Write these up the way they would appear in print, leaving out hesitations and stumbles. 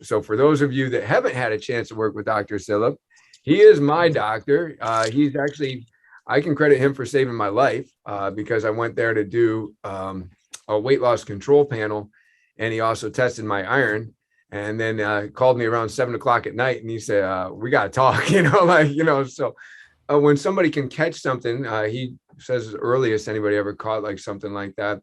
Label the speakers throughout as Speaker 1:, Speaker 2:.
Speaker 1: So for those of you that haven't had a chance to work with Dr. Cilip, he is my doctor. He's actually, I can credit him for saving my life because I went there to do a weight loss control panel, and he also tested my iron. And then called me around 7 o'clock at night, and he said, "We got to talk." So when somebody can catch something, he says the earliest anybody ever caught like something like that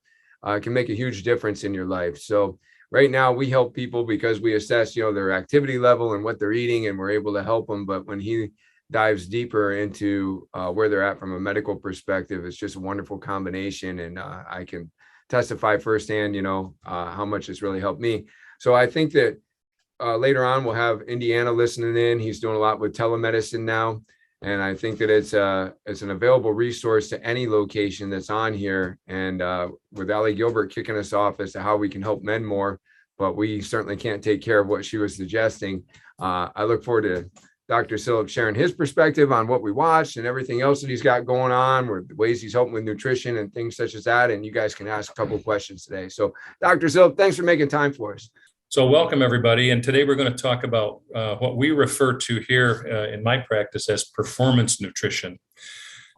Speaker 1: can make a huge difference in your life. So right now we help people because we assess, their activity level and what they're eating, and we're able to help them. But when he dives deeper into where they're at from a medical perspective, it's just a wonderful combination. And I can testify firsthand, how much it's really helped me. So I think that later on we'll have Indiana listening in. He's doing a lot with telemedicine now. And I think that it's an available resource to any location that's on here. And with Allie Gilbert kicking us off as to how we can help men more, but we certainly can't take care of what she was suggesting. I look forward to Dr. Cilip sharing his perspective on what we watched and everything else that he's got going on, with the ways he's helping with nutrition and things such as that. And you guys can ask a couple of questions today. So Dr. Cilip, thanks for making time for us.
Speaker 2: So welcome, everybody. And today we're going to talk about what we refer to here in my practice as performance nutrition.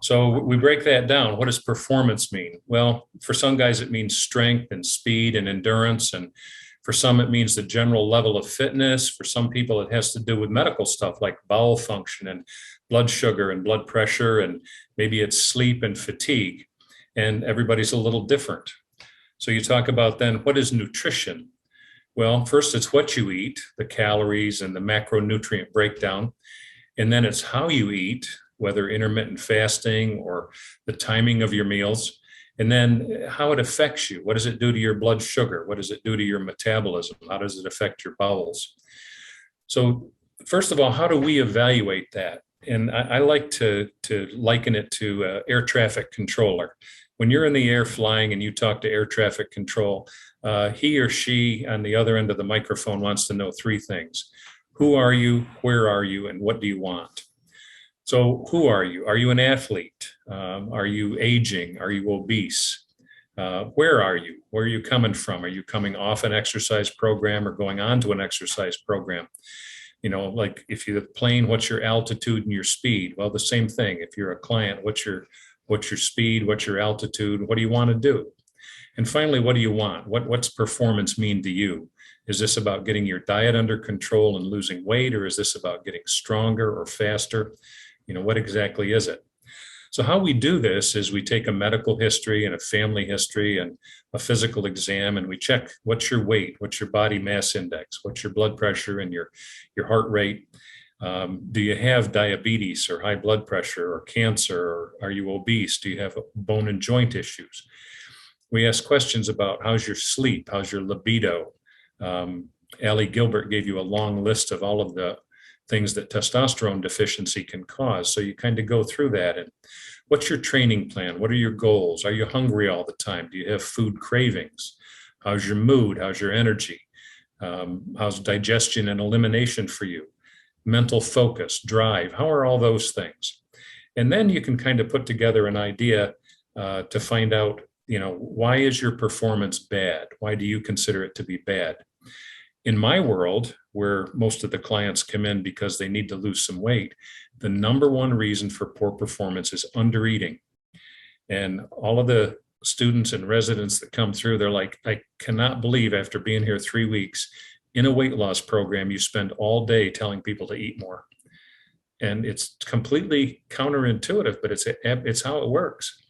Speaker 2: So we break that down. What does performance mean? Well, for some guys, it means strength and speed and endurance. And for some, it means the general level of fitness. For some people, it has to do with medical stuff like bowel function and blood sugar and blood pressure. And maybe it's sleep and fatigue. And everybody's a little different. So you talk about then, what is nutrition? Well, first, it's what you eat, the calories and the macronutrient breakdown. And then it's how you eat, whether intermittent fasting or the timing of your meals. And then how it affects you. What does it do to your blood sugar? What does it do to your metabolism? How does it affect your bowels? So first of all, how do we evaluate that? And I like to liken it to air traffic controller. When you're in the air flying and you talk to air traffic control, he or she on the other end of the microphone wants to know three things. Who are you? Where are you? And what do you want? So who are you? Are you an athlete? Are you aging? Are you obese? Where are you? Where are you coming from? Are you coming off an exercise program or going on to an exercise program? Like if you're plane, what's your altitude and your speed? Well, the same thing. If you're a client, what's your speed? What's your altitude? What do you want to do? And finally, what do you want? What's performance mean to you? Is this about getting your diet under control and losing weight, or is this about getting stronger or faster? What exactly is it? So how we do this is we take a medical history and a family history and a physical exam, and we check what's your weight, what's your body mass index, what's your blood pressure and your heart rate. Do you have diabetes or high blood pressure or cancer, or are you obese? Do you have bone and joint issues? We ask questions about how's your sleep, how's your libido. Allie Gilbert gave you a long list of all of the things that testosterone deficiency can cause. So you kind of go through that. And what's your training plan? What are your goals? Are you hungry all the time? Do you have food cravings? How's your mood? How's your energy? How's digestion and elimination for you? Mental focus, drive, how are all those things? And then you can kind of put together an idea to find out, why is your performance bad? Why do you consider it to be bad? In my world, where most of the clients come in because they need to lose some weight, the number one reason for poor performance is undereating. And all of the students and residents that come through, they're like, I cannot believe after being here 3 weeks, in a weight loss program, you spend all day telling people to eat more. And it's completely counterintuitive, but it's how it works.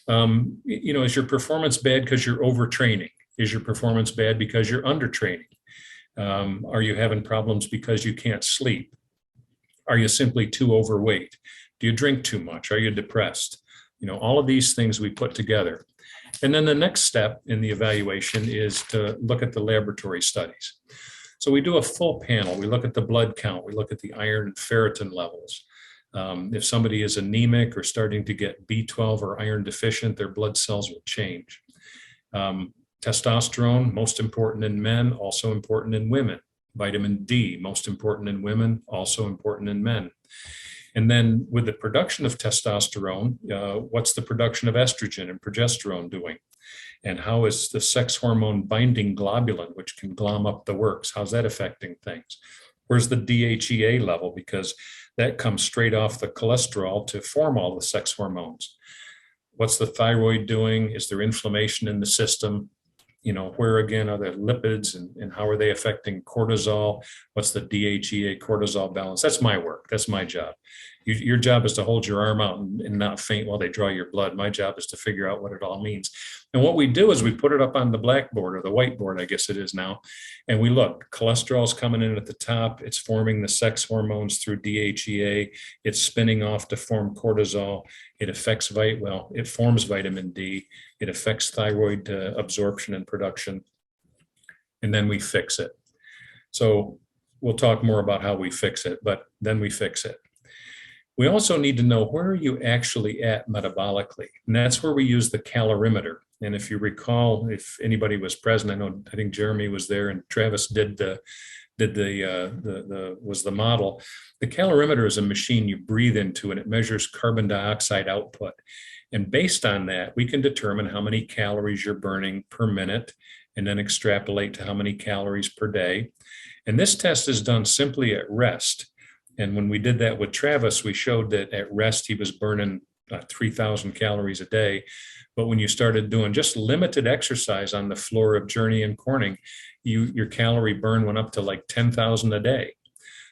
Speaker 2: Is your performance bad because you're overtraining? Is your performance bad because you're undertraining? Are you having problems because you can't sleep? Are you simply too overweight? Do you drink too much? Are you depressed? All of these things we put together. And then the next step in the evaluation is to look at the laboratory studies. So we do a full panel. We look at the blood count. We look at the iron and ferritin levels. If somebody is anemic or starting to get B12 or iron deficient, their blood cells will change. Testosterone, most important in men, also important in women. Vitamin D, most important in women, also important in men. And then with the production of testosterone, what's the production of estrogen and progesterone doing? And how is the sex hormone binding globulin, which can glom up the works, how's that affecting things? Where's the DHEA level? Because that comes straight off the cholesterol to form all the sex hormones. What's the thyroid doing? Is there inflammation in the system? Where again are the lipids, and how are they affecting cortisol? What's the DHEA cortisol balance? That's my work. That's my job. Your job is to hold your arm out and not faint while they draw your blood. My job is to figure out what it all means. And what we do is we put it up on the blackboard, or the whiteboard, I guess it is now. And we look, cholesterol's coming in at the top. It's forming the sex hormones through DHEA. It's spinning off to form cortisol. It affects it forms vitamin D. It affects thyroid absorption and production. And then we fix it. So we'll talk more about how we fix it, but then we fix it. We also need to know, where are you actually at metabolically? And that's where we use the calorimeter. And if you recall, if anybody was present, I think Jeremy was there and Travis was the model. The calorimeter is a machine you breathe into, and it measures carbon dioxide output. And based on that, we can determine how many calories you're burning per minute, and then extrapolate to how many calories per day. And this test is done simply at rest. And when we did that with Travis, we showed that at rest, he was burning 3,000 calories a day. But when you started doing just limited exercise on the floor of Journey and Corning, your calorie burn went up to like 10,000 a day.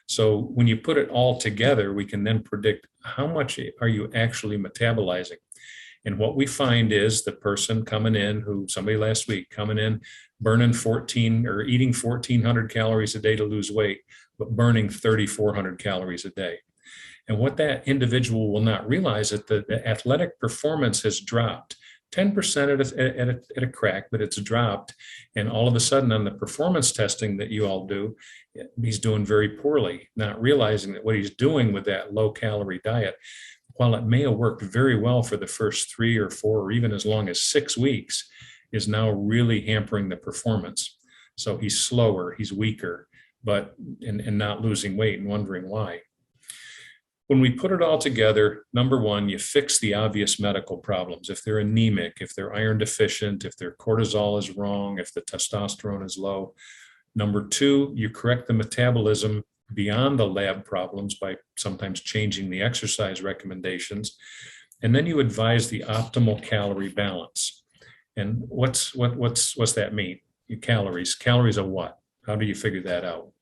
Speaker 2: So when you put it all together, we can then predict how much are you actually metabolizing. And what we find is the person coming in, somebody last week coming in, burning 14 or eating 1,400 calories a day to lose weight, but burning 3,400 calories a day. And what that individual will not realize is that the athletic performance has dropped 10% at a crack, but it's dropped. And all of a sudden on the performance testing that you all do, he's doing very poorly, not realizing that what he's doing with that low calorie diet, while it may have worked very well for the first 3 or 4 or even as long as 6 weeks, is now really hampering the performance. So he's slower, he's weaker, and not losing weight, and wondering why. When we put it all together, number one, you fix the obvious medical problems. If they're anemic, if they're iron deficient, if their cortisol is wrong, if the testosterone is low. Number two, you correct the metabolism beyond the lab problems by sometimes changing the exercise recommendations. And then you advise the optimal calorie balance. And what's that mean? Calories of what? How do you figure that out?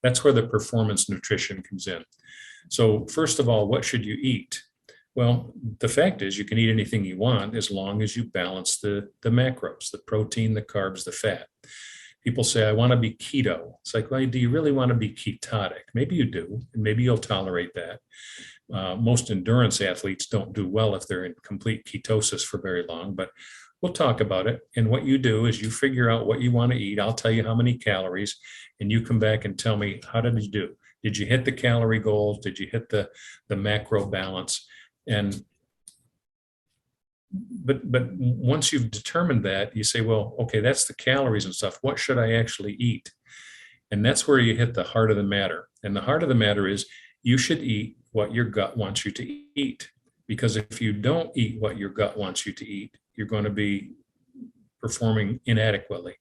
Speaker 2: That's where the performance nutrition comes in. So first of all, what should you eat? Well, the fact is you can eat anything you want as long as you balance the macros, the protein, the carbs, the fat. People say, I want to be keto. It's like, well, do you really want to be ketotic? Maybe you do, and maybe you'll tolerate that. Most endurance athletes don't do well if they're in complete ketosis for very long, but we'll talk about it. And what you do is you figure out what you want to eat. I'll tell you how many calories, and you come back and tell me, how did you do? Did you hit the calorie goals? Did you hit the macro balance? But once you've determined that, you say, well, okay, that's the calories and stuff. What should I actually eat? And that's where you hit the heart of the matter. And the heart of the matter is you should eat what your gut wants you to eat. Because if you don't eat what your gut wants you to eat, you're going to be performing inadequately.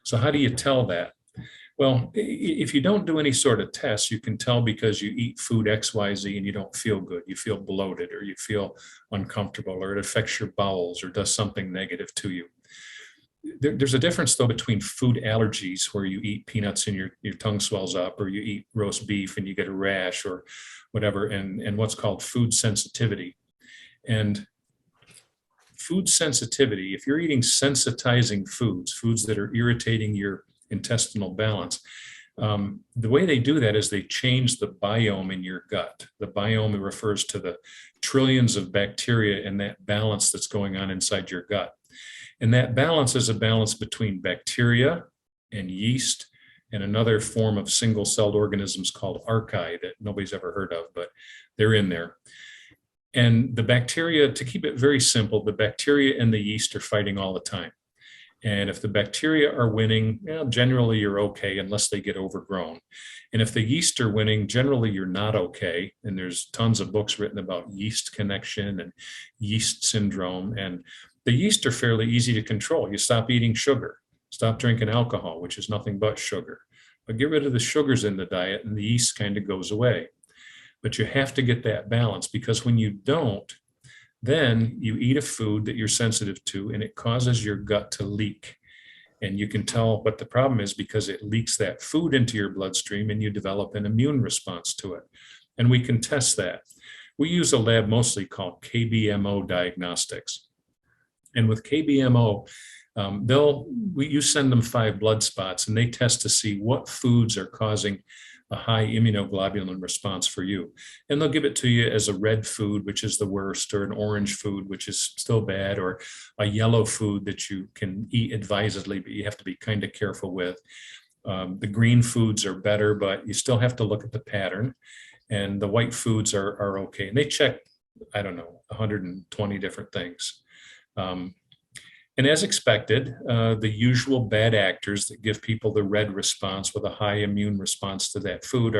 Speaker 2: So how do you tell that? Well, if you don't do any sort of tests, you can tell because you eat food XYZ and you don't feel good. You feel bloated, or you feel uncomfortable, or it affects your bowels or does something negative to you. There's a difference, though, between food allergies, where you eat peanuts and your tongue swells up, or you eat roast beef and you get a rash or whatever, and what's called food sensitivity. And food sensitivity, if you're eating sensitizing foods that are irritating your intestinal balance, the way they do that is they change the biome in your gut. The biome refers to the trillions of bacteria and that balance that's going on inside your gut. And that balance is a balance between bacteria and yeast and another form of single-celled organisms called archaea that nobody's ever heard of, but they're in there. And the bacteria, to keep it very simple, the bacteria and the yeast are fighting all the time. And if the bacteria are winning, generally you're okay unless they get overgrown. And if the yeast are winning, generally you're not okay. And there's tons of books written about yeast connection and yeast syndrome. And The yeast are fairly easy to control. You stop eating sugar, stop drinking alcohol, which is nothing but sugar. But get rid of the sugars in the diet and the yeast kind of goes away. But you have to get that balance, because when you don't, then you eat a food that you're sensitive to and it causes your gut to leak. And you can tell what the problem is because it leaks that food into your bloodstream and you develop an immune response to it. And we can test that. We use a lab mostly called KBMO Diagnostics. And with KBMO, you send them 5 blood spots and they test to see what foods are causing a high immunoglobulin response for you. And they'll give it to you as a red food, which is the worst, or an orange food, which is still bad, or a yellow food that you can eat advisedly, but you have to be kind of careful with. The green foods are better, but you still have to look at the pattern. And the white foods are okay. And they check, I don't know, 120 different things. And as expected, the usual bad actors that give people the red response with a high immune response to that food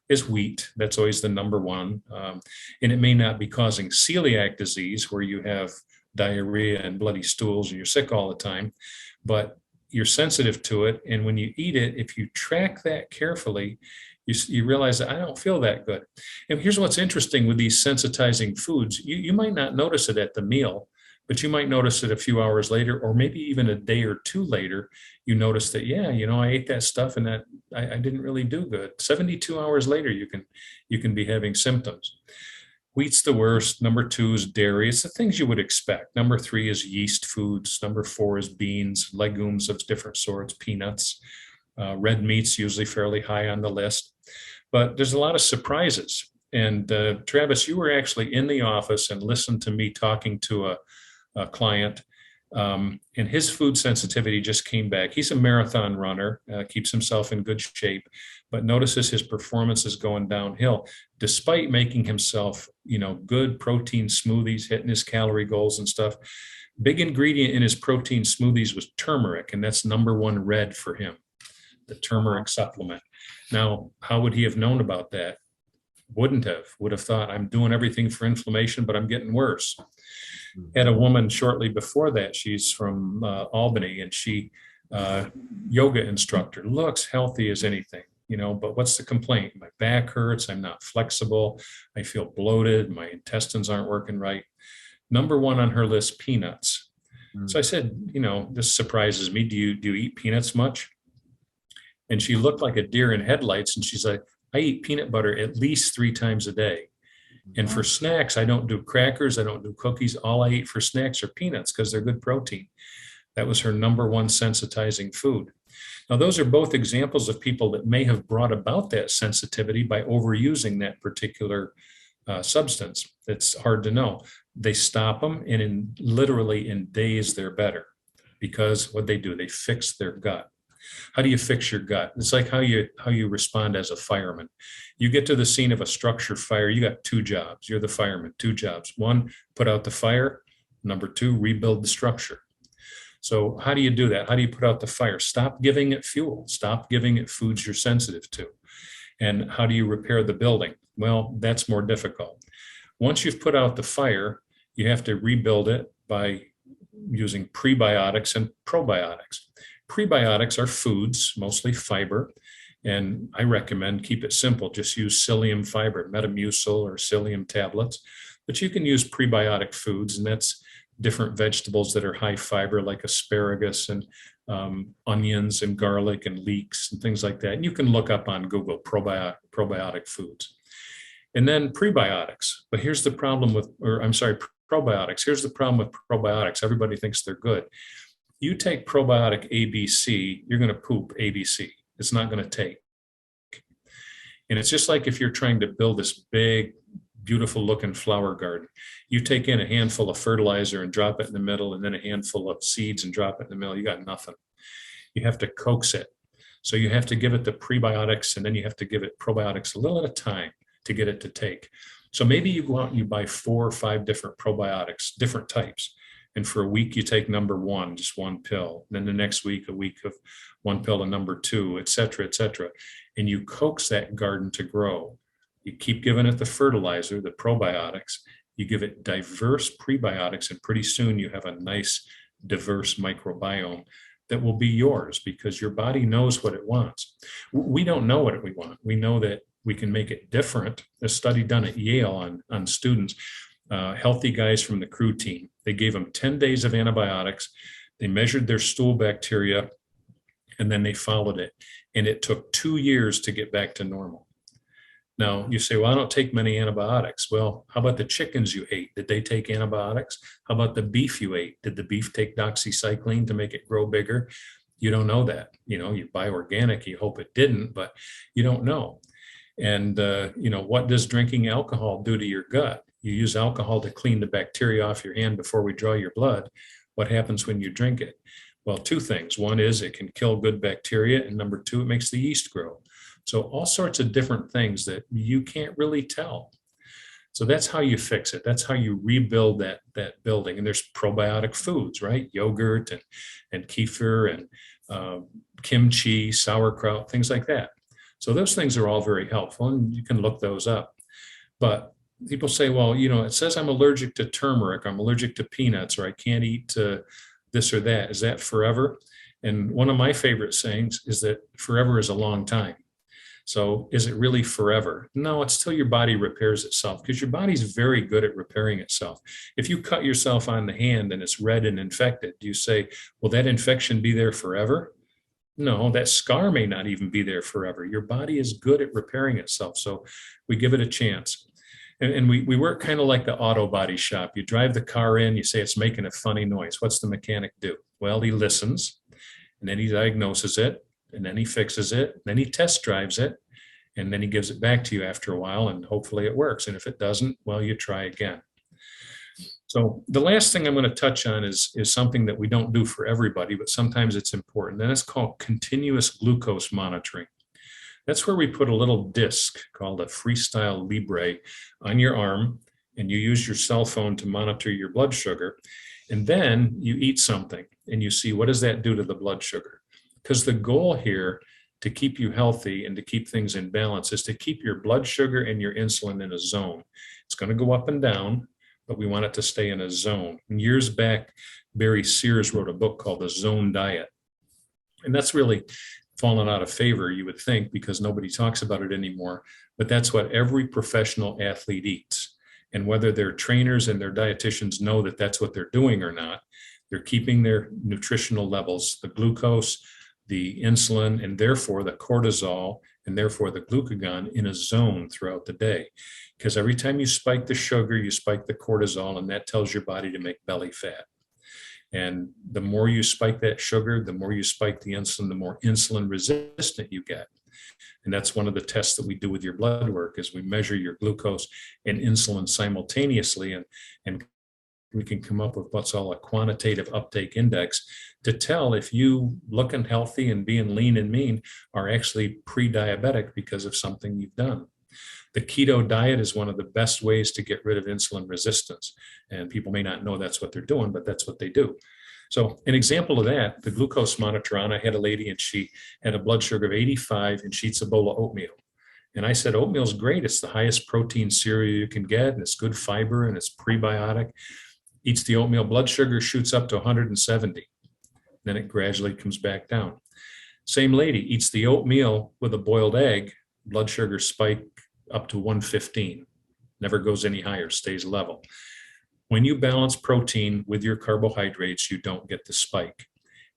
Speaker 2: is wheat. That's always the number one. And it may not be causing celiac disease where you have diarrhea and bloody stools and you're sick all the time, but you're sensitive to it. And when you eat it, if you track that carefully, you realize that I don't feel that good. And here's what's interesting with these sensitizing foods. You might not notice it at the meal, but you might notice it a few hours later, or maybe even a day or 2 later, you notice that, yeah, I ate that stuff and that I didn't really do good. 72 hours later, you can be having symptoms. Wheat's the worst. Number 2 is dairy. It's the things you would expect. Number 3 is yeast foods. Number 4 is beans, legumes of different sorts, peanuts. Red meat's usually fairly high on the list. But there's a lot of surprises. And Travis, you were actually in the office and listened to me talking to a client, and his food sensitivity just came back. He's a marathon runner, keeps himself in good shape, but notices his performance is going downhill despite making himself, good protein smoothies, hitting his calorie goals and stuff. Big ingredient in his protein smoothies was turmeric, and that's number 1 red for him, the turmeric supplement. Now, how would he have known about that? Would have thought, I'm doing everything for inflammation, but I'm getting worse. Had a woman shortly before that, she's from Albany, and she yoga instructor, looks healthy as anything, but what's the complaint? My back hurts, I'm not flexible, I feel bloated, my intestines aren't working right. Number 1 on her list, peanuts. So I said, this surprises me. Do you eat peanuts much? And she looked like a deer in headlights, and she's like, I eat peanut butter at least 3 times a day. And for snacks, I don't do crackers, I don't do cookies. All I eat for snacks are peanuts because they're good protein. That was her number 1 sensitizing food. Now, those are both examples of people that may have brought about that sensitivity by overusing that particular substance. It's hard to know. They stop them, and literally in days, they're better because what they do, they fix their gut. How do you fix your gut? It's like how you respond as a fireman. You get to the scene of a structure fire, you got 2 jobs. You're the fireman, 2 jobs. 1, put out the fire. Number 2, rebuild the structure. So how do you do that? How do you put out the fire? Stop giving it fuel. Stop giving it foods you're sensitive to. And how do you repair the building? Well, that's more difficult. Once you've put out the fire, you have to rebuild it by using prebiotics and probiotics. Prebiotics are foods, mostly fiber, and I recommend keep it simple. Just use psyllium fiber, Metamucil or psyllium tablets, but you can use prebiotic foods, and that's different vegetables that are high fiber like asparagus and onions and garlic and leeks and things like that. And you can look up on Google probiotic foods. And then prebiotics, but here's the problem with, probiotics. Here's the problem with probiotics. Everybody thinks they're good. You take probiotic ABC, you're going to poop ABC. It's not going to take. And it's just like if you're trying to build this big, beautiful looking flower garden. You take in a handful of fertilizer and drop it in the middle, and then a handful of seeds and drop it in the middle. You got nothing. You have to coax it. So you have to give it the prebiotics, and then you have to give it probiotics a little at a time to get it to take. So maybe you go out and you buy 4 or 5 different probiotics, different types. And for a week, you take number 1, just 1 pill. Then the next week, a week of 1 pill and number 2, et cetera, et cetera. And you coax that garden to grow. You keep giving it the fertilizer, the probiotics, you give it diverse prebiotics, and pretty soon you have a nice, diverse microbiome that will be yours because your body knows what it wants. We don't know what we want. We know that we can make it different. A study done at Yale on students, healthy guys from the crew team, they gave them 10 days of antibiotics. They measured their stool bacteria, and then they followed it. And it took 2 years to get back to normal. Now you say, well, I don't take many antibiotics. Well, how about the chickens you ate? Did they take antibiotics? How about the beef you ate? Did the beef take doxycycline to make it grow bigger? You don't know that. You buy organic, you hope it didn't, but you don't know. And, what does drinking alcohol do to your gut? You use alcohol to clean the bacteria off your hand before we draw your blood. What happens when you drink it? Well, two things. One is it can kill good bacteria. And number two, it makes the yeast grow. So all sorts of different things that you can't really tell. So that's how you fix it. That's how you rebuild that building. And there's probiotic foods, right? Yogurt and kefir and kimchi, sauerkraut, things like that. So those things are all very helpful, and you can look those up. But people say, well, it says I'm allergic to turmeric, I'm allergic to peanuts, or I can't eat this or that. Is that forever? And one of my favorite sayings is that forever is a long time. So is it really forever? No, it's till your body repairs itself, because your body's very good at repairing itself. If you cut yourself on the hand and it's red and infected, do you say, will that infection be there forever? No, that scar may not even be there forever. Your body is good at repairing itself. So we give it a chance. And we work kind of like the auto body shop. You drive the car in, you say it's making a funny noise. What's the mechanic do? Well, he listens, and then he diagnoses it, and then he fixes it, and then he test drives it, and then he gives it back to you after a while, and hopefully it works. And if it doesn't, well, you try again. So the last thing I'm going to touch on is something that we don't do for everybody, but sometimes it's important, and it's called continuous glucose monitoring. That's where we put a little disc called a Freestyle Libre on your arm, and you use your cell phone to monitor your blood sugar. And then you eat something and you see, what does that do to the blood sugar? Because the goal here to keep you healthy and to keep things in balance is to keep your blood sugar and your insulin in a zone. It's going to go up and down, but we want it to stay in a zone. And years back, Barry Sears wrote a book called The Zone Diet. And that's really fallen out of favor, you would think, because nobody talks about it anymore. But that's what every professional athlete eats. And whether their trainers and their dietitians know that that's what they're doing or not, they're keeping their nutritional levels, the glucose, the insulin, and therefore the cortisol, and therefore the glucagon in a zone throughout the day. Because every time you spike the sugar, you spike the cortisol, and that tells your body to make belly fat. And the more you spike that sugar, the more you spike the insulin, the more insulin resistant you get. And that's one of the tests that we do with your blood work, is we measure your glucose and insulin simultaneously, and we can come up with what's called a quantitative uptake index to tell if you, looking healthy and being lean and mean, are actually pre-diabetic because of something you've done. The keto diet is one of the best ways to get rid of insulin resistance. And people may not know that's what they're doing, but that's what they do. So an example of that, the glucose monitor on, I had a lady and she had a blood sugar of 85 and she eats a bowl of oatmeal. And I said, oatmeal's great. It's the highest protein cereal you can get, and it's good fiber, and it's prebiotic. Eats the oatmeal, blood sugar shoots up to 170. Then it gradually comes back down. Same lady eats the oatmeal with a boiled egg, blood sugar spike up to 115. Never goes any higher, stays level. When you balance protein with your carbohydrates, you don't get the spike.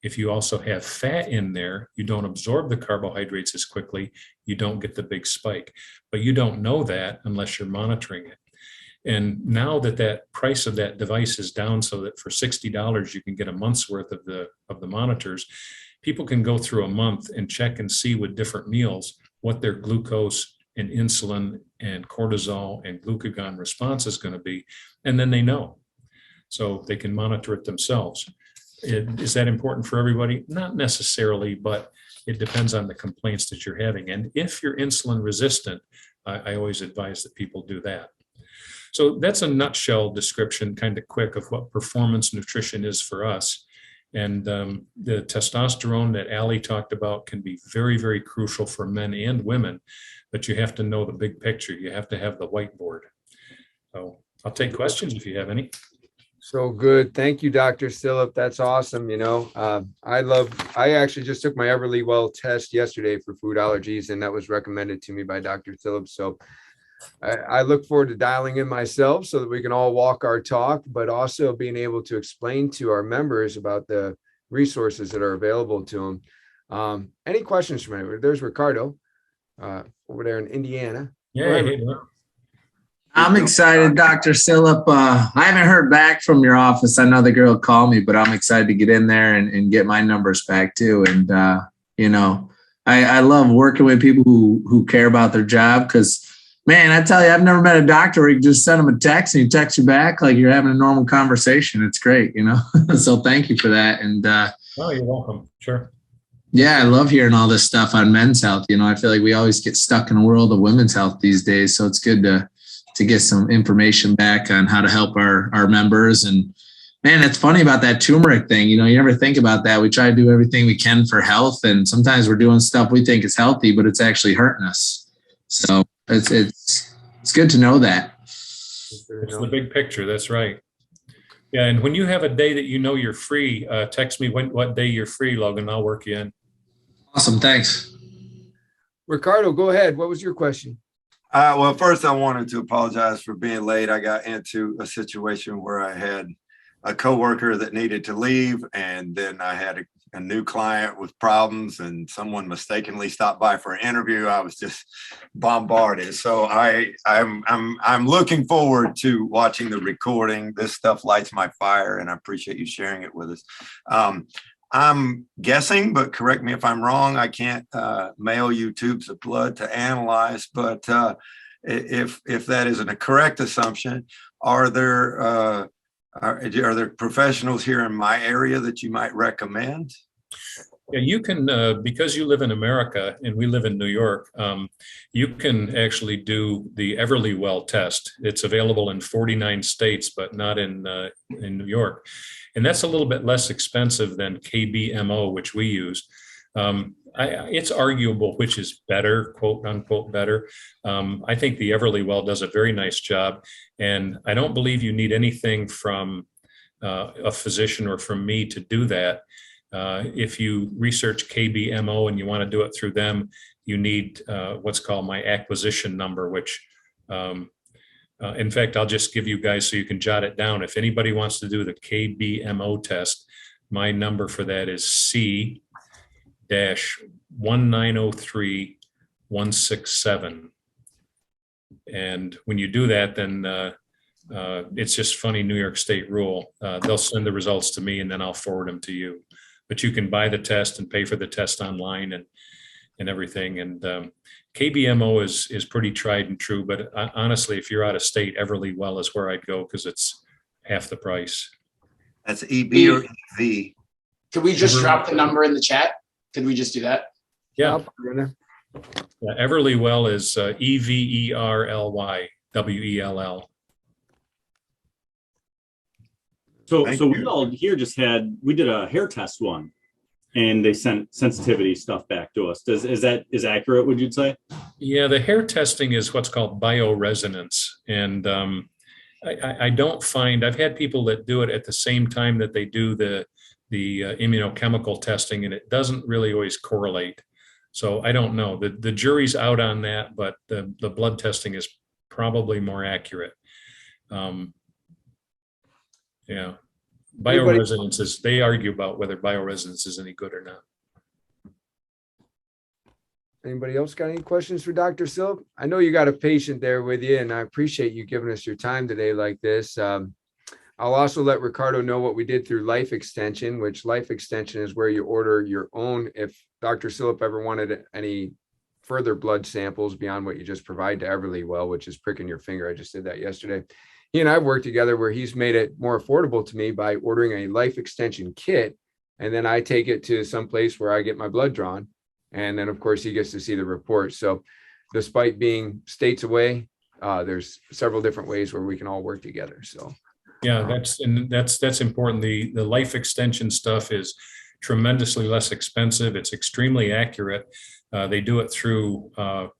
Speaker 2: If you also have fat in there, you don't absorb the carbohydrates as quickly, you don't get the big spike. But you don't know that unless you're monitoring it. And now that that price of that device is down so that for $60 you can get a month's worth of the monitors, people can go through a month and check and see with different meals what their glucose and insulin and cortisol and glucagon response is going to be, and then they know. So they can monitor it themselves. Is that important for everybody? Not necessarily, but it depends on the complaints that you're having. And if you're insulin resistant, I always advise that people do that. So that's a nutshell description, kind of quick, of what performance nutrition is for us. And the testosterone that Ali talked about can be very, very crucial for men and women, but you have to know the big picture. You have to have the whiteboard. So I'll take questions if you have any.
Speaker 1: So good. Thank you, Dr. Cilip. That's awesome. I actually just took my Everly Well test yesterday for food allergies, and that was recommended to me by Dr. Cilip. So I look forward to dialing in myself so that we can all walk our talk, but also being able to explain to our members about the resources that are available to them. Any questions from anyone? There's Ricardo over there in Indiana.
Speaker 2: Yeah, hey,
Speaker 3: I'm excited, Dr. Cilip. I haven't heard back from your office. I know the girl called me, but I'm excited to get in there and get my numbers back too. And, I love working with people who care about their job because, man, I tell you, I've never met a doctor where you just send them a text and he texts you back like you're having a normal conversation. It's great, so thank you for that. And
Speaker 2: oh, you're welcome. Sure.
Speaker 3: Yeah, I love hearing all this stuff on men's health. I feel like we always get stuck in a world of women's health these days. So it's good to get some information back on how to help our members. And man, it's funny about that turmeric thing. You never think about that. We try to do everything we can for health. And sometimes we're doing stuff we think is healthy, but it's actually hurting us. So it's good to know that.
Speaker 2: It's the big picture. That's right. Yeah. And when you have a day that you're free, text me what day you're free, Logan. I'll work you in.
Speaker 3: Awesome. Thanks.
Speaker 1: Ricardo, go ahead. What was your question?
Speaker 4: Well, first I wanted to apologize for being late. I got into a situation where I had a coworker that needed to leave, and then I had a new client with problems, and someone mistakenly stopped by for an interview. I was just bombarded. So I'm looking forward to watching the recording. This stuff lights my fire, and I appreciate you sharing it with us. I'm guessing, but correct me if I'm wrong. I can't mail you tubes of blood to analyze, but if that isn't a correct assumption, are there professionals here in my area that you might recommend?
Speaker 2: Yeah, you can, because you live in America and we live in New York, you can actually do the Everly Well test. It's available in 49 states, but not in New York. And that's a little bit less expensive than KBMO, which we use. It's arguable which is better, quote unquote better. I think the Everly Well does a very nice job. And I don't believe you need anything from a physician or from me to do that. If you research KBMO and you want to do it through them, you need what's called my acquisition number, which in fact, I'll just give you guys so you can jot it down. If anybody wants to do the KBMO test, my number for that is C-1903167. And when you do that, then it's just funny New York State rule. They'll send the results to me and then I'll forward them to you. But you can buy the test and pay for the test online and everything. And KBMO is pretty tried and true. But honestly, if you're out of state, Everly Well is where I'd go because it's half the price.
Speaker 4: That's EB or EV?
Speaker 5: Could we just drop the number in the chat? Could we just do that?
Speaker 2: Yeah. Yeah, Everly Well is EVERLYWELL.
Speaker 6: So we all here we did a hair test one, and they sent sensitivity stuff back to us. Is that accurate, would you say?
Speaker 2: Yeah, the hair testing is what's called bioresonance. And I don't find, I've had people that do it at the same time that they do the immunochemical testing, and it doesn't really always correlate. So I don't know. The jury's out on that, but the blood testing is probably more accurate. Yeah. Bioresonance they argue about whether bioresonance is any good or not.
Speaker 1: Anybody else got any questions for Dr. Cilip? I know you got a patient there with you, and I appreciate you giving us your time today like this. I'll also let Ricardo know what we did through Life Extension, which Life Extension is where you order your own. If Dr. Cilip ever wanted any further blood samples beyond what you just provide to Everly Well, which is pricking your finger. I just did that yesterday. He and I have worked together where he's made it more affordable to me by ordering a Life Extension kit. And then I take it to some place where I get my blood drawn. And then, of course, he gets to see the report. So despite being states away, there's several different ways where we can all work together. So,
Speaker 2: yeah, that's important. The Life Extension stuff is tremendously less expensive. It's extremely accurate. They do it through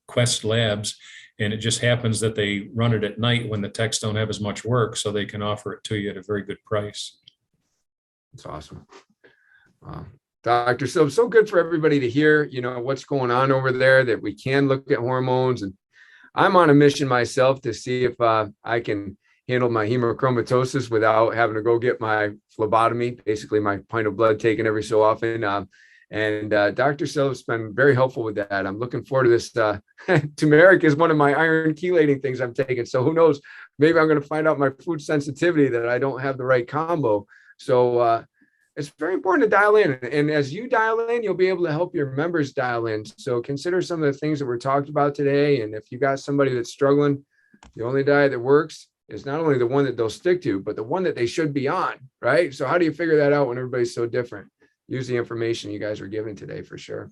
Speaker 2: Quest Labs. And it just happens that they run it at night when the techs don't have as much work, so they can offer it to you at a very good price.
Speaker 1: That's awesome. Doctor, so good for everybody to hear, what's going on over there, that we can look at hormones. And I'm on a mission myself to see if I can handle my hemochromatosis without having to go get my phlebotomy, basically my pint of blood taken every so often. And Dr. Cilip's been very helpful with that. I'm looking forward to this. Turmeric is one of my iron chelating things I'm taking. So who knows, maybe I'm going to find out my food sensitivity that I don't have the right combo. So it's very important to dial in. And as you dial in, you'll be able to help your members dial in. So consider some of the things that were talked about today. And if you got somebody that's struggling, the only diet that works is not only the one that they'll stick to, but the one that they should be on, right? So how do you figure that out when everybody's so different? Use the information you guys are giving today for sure.